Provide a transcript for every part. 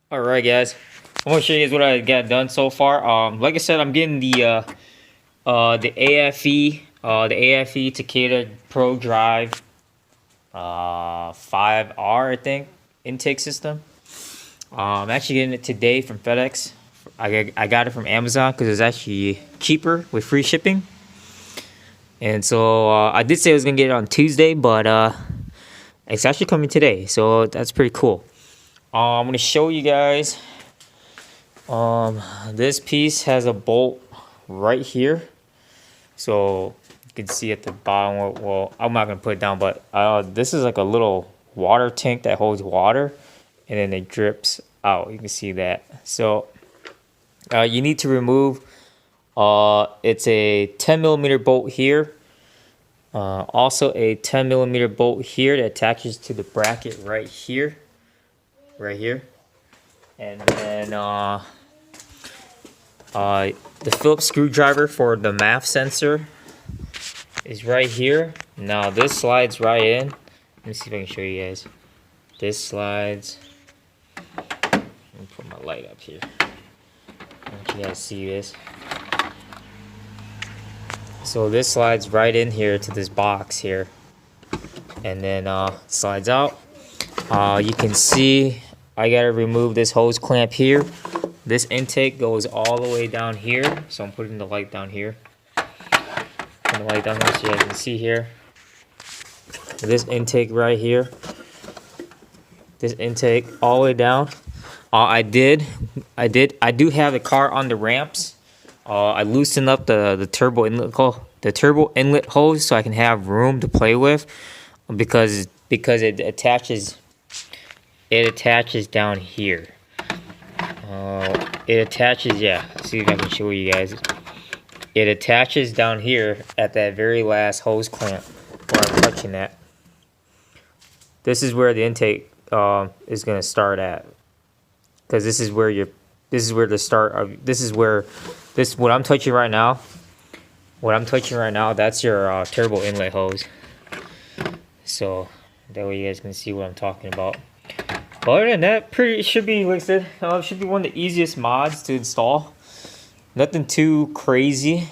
All right, guys. I'm gonna show you guys what I got done so far. Like I said, I'm getting the AFE Takeda Pro Drive 5R, I think, intake system. I'm actually getting it today from FedEx. I got it from Amazon because it's actually cheaper with free shipping. And so I did say I was gonna get it on Tuesday, but it's actually coming today. So that's pretty cool. I'm gonna show you guys. This piece has a bolt right here, so you can see at the bottom. Well, I'm not gonna put it down, but this is like a little water tank that holds water, and then it drips out. You can see that. So you need to remove. It's a 10mm bolt here. Also a 10mm bolt here that attaches to the bracket right here, and then the Phillips screwdriver for the Maf sensor is right here. Now this slides right in. Let me see if I can show you guys. This slides. Let me put my light up here. I want you guys to see this. So this slides right in here to this box here, and then slides out. You can see I gotta remove this hose clamp here. This intake goes all the way down here, so I'm putting the light down here. Putting the light down here so you guys can see here. This intake right here. This intake all the way down. I do have the car on the ramps. I loosened up the turbo inlet hose so I can have room to play with, because it attaches down here. It attaches, yeah. See if I can show you guys. It attaches down here at that very last hose clamp where I'm touching that. This is where the intake is gonna start at, because this is where what I'm touching right now. What I'm touching right now, that's your turbo inlet hose. So that way you guys can see what I'm talking about. But other than that, should be, like I said, should be one of the easiest mods to install. Nothing too crazy.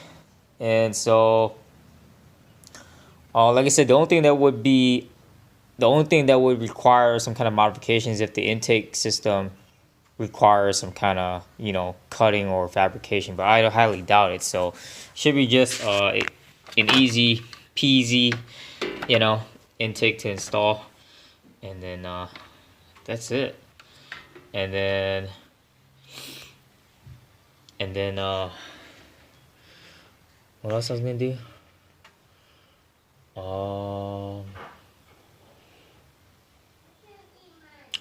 And so, like I said, the only thing that would require some kind of modifications if the intake system requires some kind of, cutting or fabrication. But I highly doubt it. So, should be just an easy peasy, intake to install. And then that's it. And then what else I was gonna do?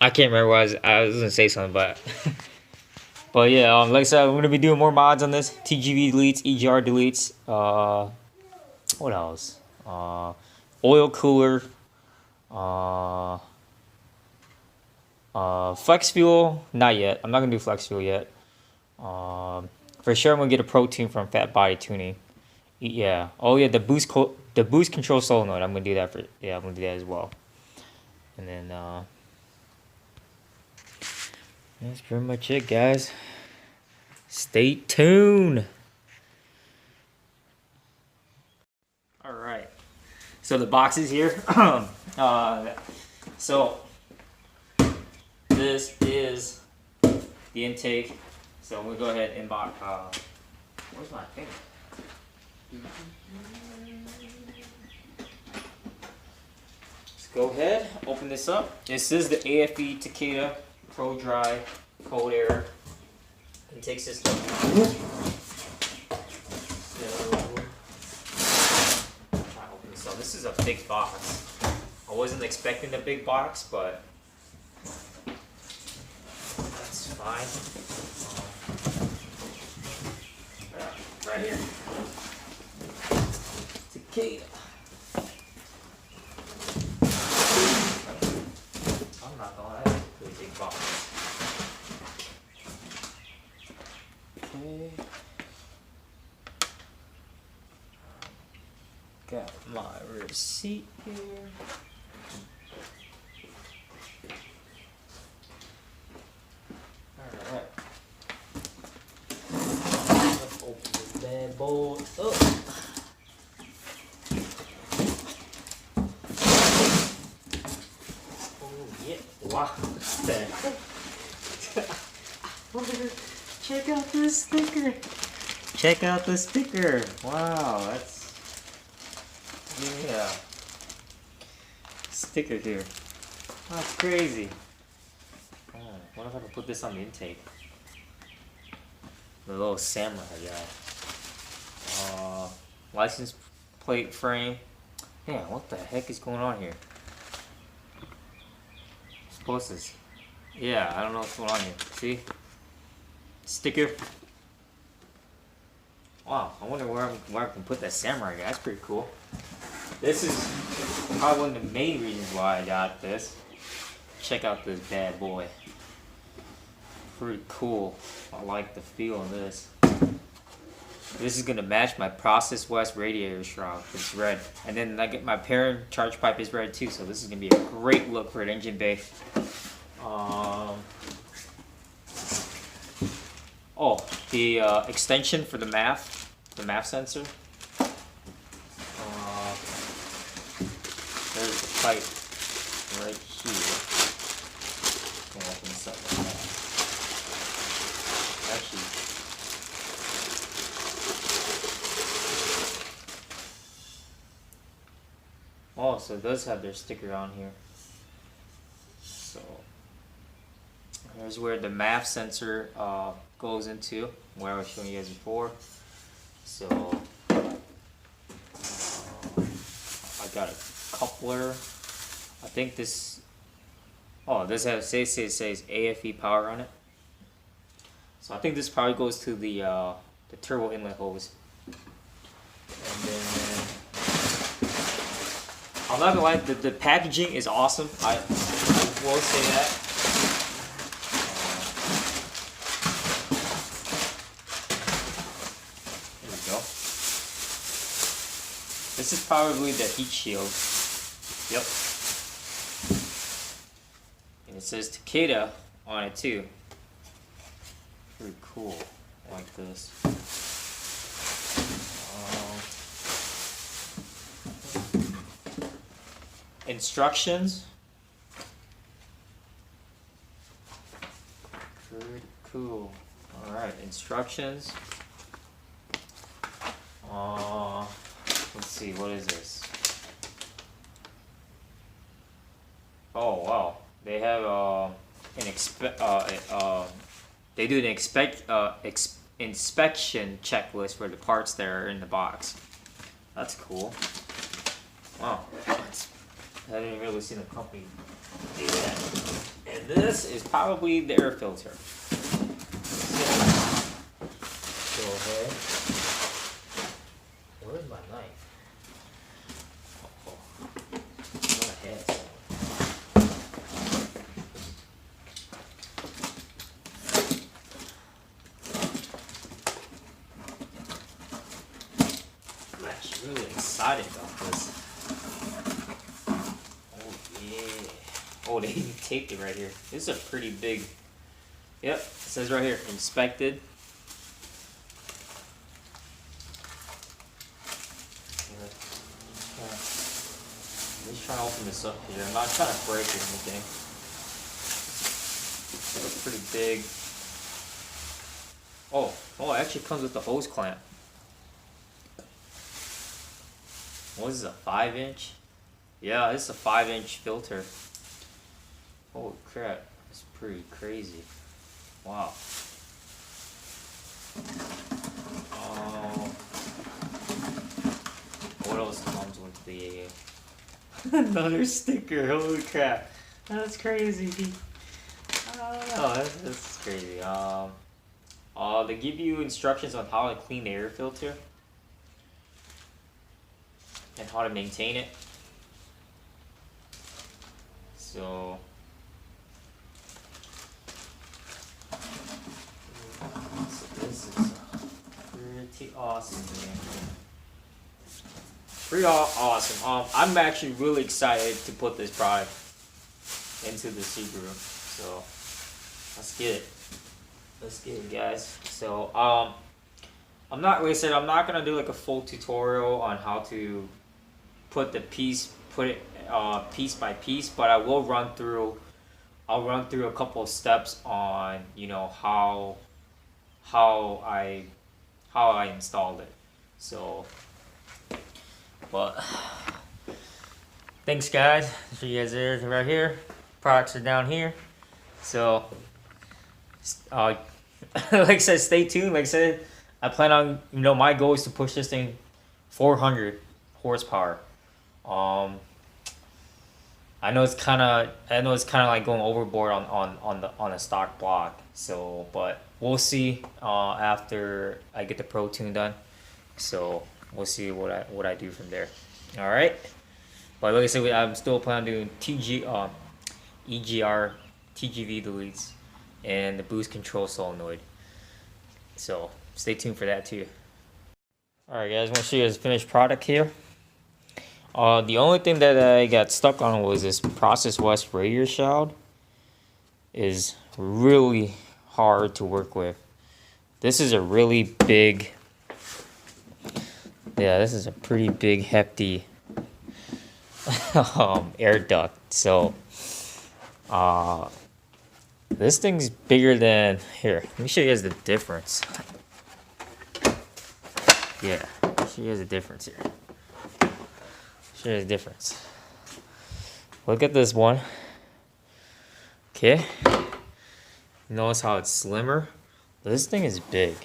I can't remember what I was gonna say something, but but yeah, like I said, I'm gonna be doing more mods on this. TGV deletes, EGR deletes. What else? Oil cooler. Flex fuel, not yet. I'm not gonna do flex fuel yet. For sure, I'm gonna get a pro tune from Fat Body Tuning. Yeah. Oh yeah, the boost control solenoid. I'm gonna do that I'm gonna do that as well. And then that's pretty much it, guys. Stay tuned. All right. So the box is here. So this is the intake. So we'll go ahead and box. Where's my thing? Let's go ahead, open this up. This is the AFE Takeda Pro Dry Cold Air intake system. So this is a big box. I wasn't expecting a big box, but that's fine. Right here. Takeda. I'm not gonna lie, that's a pretty big box. Okay. Got my receipt here. Wow, check out this sticker. Check out the sticker. Wow, that's, yeah. Sticker here. That's crazy. Oh, what if I can put this on the intake? The little samurai guy. License plate frame. Yeah, what the heck is going on here? Supposed to. Yeah, I don't know what's going on here. See? Sticker. Wow, I wonder where I can put that samurai guy. That's pretty cool. This is probably one of the main reasons why I got this. Check out this bad boy. Pretty cool. I like the feel of this. This is gonna match my Process West radiator shroud. It's red, and then I get my parent charge pipe is red too. So this is gonna be a great look for an engine bay. Oh, the extension for the Maf sensor. There's the pipe right here. I'll open this up like that. Actually, oh, so it does have their sticker on here. So here's where the Maf sensor goes into, where I was showing you guys before. So I got a coupler. I think this. Oh, this has says AFE Power on it. So I think this probably goes to the turbo inlet hose. And then I'm not gonna lie, the packaging is awesome. I will say that. There we go. This is probably the heat shield. Yep. And it says Takeda on it too. Pretty cool. I like this. Instructions. Pretty cool. Alright, instructions. Let's see, what is this? Oh wow, they have they do an inspection checklist for the parts that are in the box. That's cool. Wow, I didn't really see the company do that. And this is probably the air filter. Go ahead. Where's my knife? Really excited about this. Oh yeah. Oh, they even taped it right here. This is a pretty big. Yep, it says right here, inspected. Let's try to open this up here. I'm not trying to break it or anything. It's pretty big. Oh, it actually comes with the hose clamp. What is this, a 5-inch? Yeah, this is a 5-inch filter. Holy crap, that's pretty crazy. Wow. What else comes with the another sticker? Holy crap, that's crazy. Oh, that's crazy. They give you instructions on how to clean the air filter and how to maintain it. So this is pretty awesome, man. Pretty awesome. I'm actually really excited to put this product into the Subaru. So let's get it. Let's get it, guys. So I'm not gonna do like a full tutorial on how to put it piece by piece, but I will run through I'll run through a couple of steps on, you know, how I installed it. So, but thanks guys. So you guys are right here. Products are down here. So, like I said, stay tuned. Like I said, I plan on, you know, my goal is to push this thing 400 horsepower. I know it's kind of like going overboard on a stock block. So, but we'll see after I get the Pro Tune done. So we'll see what I do from there. All right. But like I said, I'm still planning on doing EGR, TGV deletes, and the boost control solenoid. So stay tuned for that too. All right, guys. I want to show you guys the finished product here. The only thing that I got stuck on was this Process West radiator shroud. Is really hard to work with. This is a really big, yeah, this is a pretty big hefty air duct. So this thing's bigger than, here, let me show you guys the difference. Yeah, show you guys the difference here. Show you guys the difference. Look at this one. Okay. Notice how it's slimmer. This thing is big.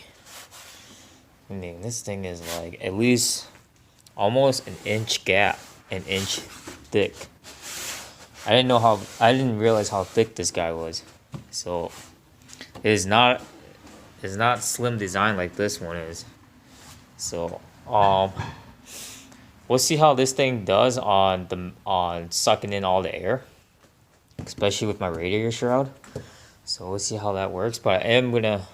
I mean, this thing is like at least almost an inch gap, an inch thick. I didn't realize how thick this guy was. So it's not slim design like this one is. So we'll see how this thing does on sucking in all the air, especially with my radiator shroud. So we'll see how that works. But I'm gonna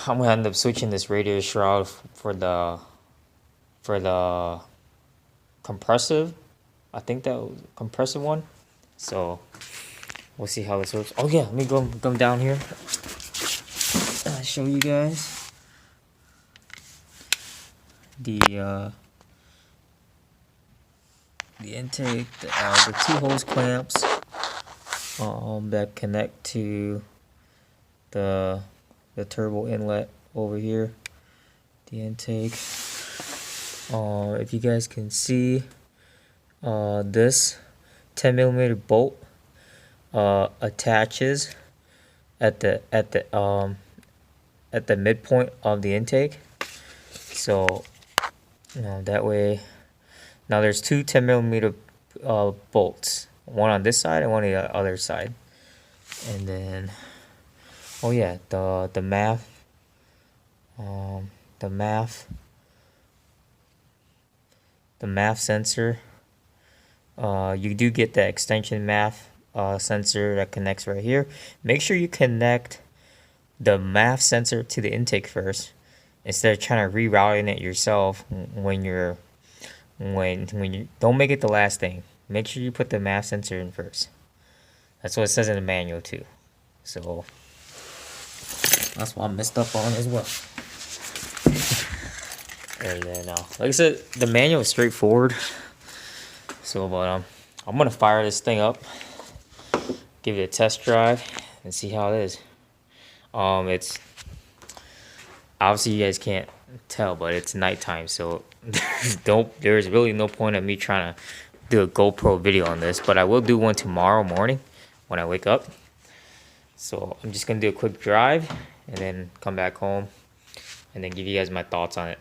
end up switching this radiator shroud for the compressive. I think that was compressive one. So we'll see how this works. Oh yeah, let me go down here. I'll show you guys the intake, the two hose clamps that connect to the turbo inlet over here, the intake. If you guys can see, this 10mm bolt attaches at the midpoint of the intake. So that way, now there's two 10mm bolts, one on this side and one on the other side. And then, oh yeah, the Maf Sensor. You do get the extension Maf sensor that connects right here. Make sure you connect the Maf sensor to the intake first, instead of trying to rerouting it yourself when you don't make it the last thing. Make sure you put the Maf sensor in first. That's what it says in the manual too. So that's what I messed up on as well. And then, like I said, the manual is straightforward. So, but I'm gonna fire this thing up, give it a test drive, and see how it is. It's obviously you guys can't tell, but it's nighttime, so there's really no point of me trying to do a GoPro video on this. But I will do one tomorrow morning when I wake up. So I'm just gonna do a quick drive and then come back home and then give you guys my thoughts on it.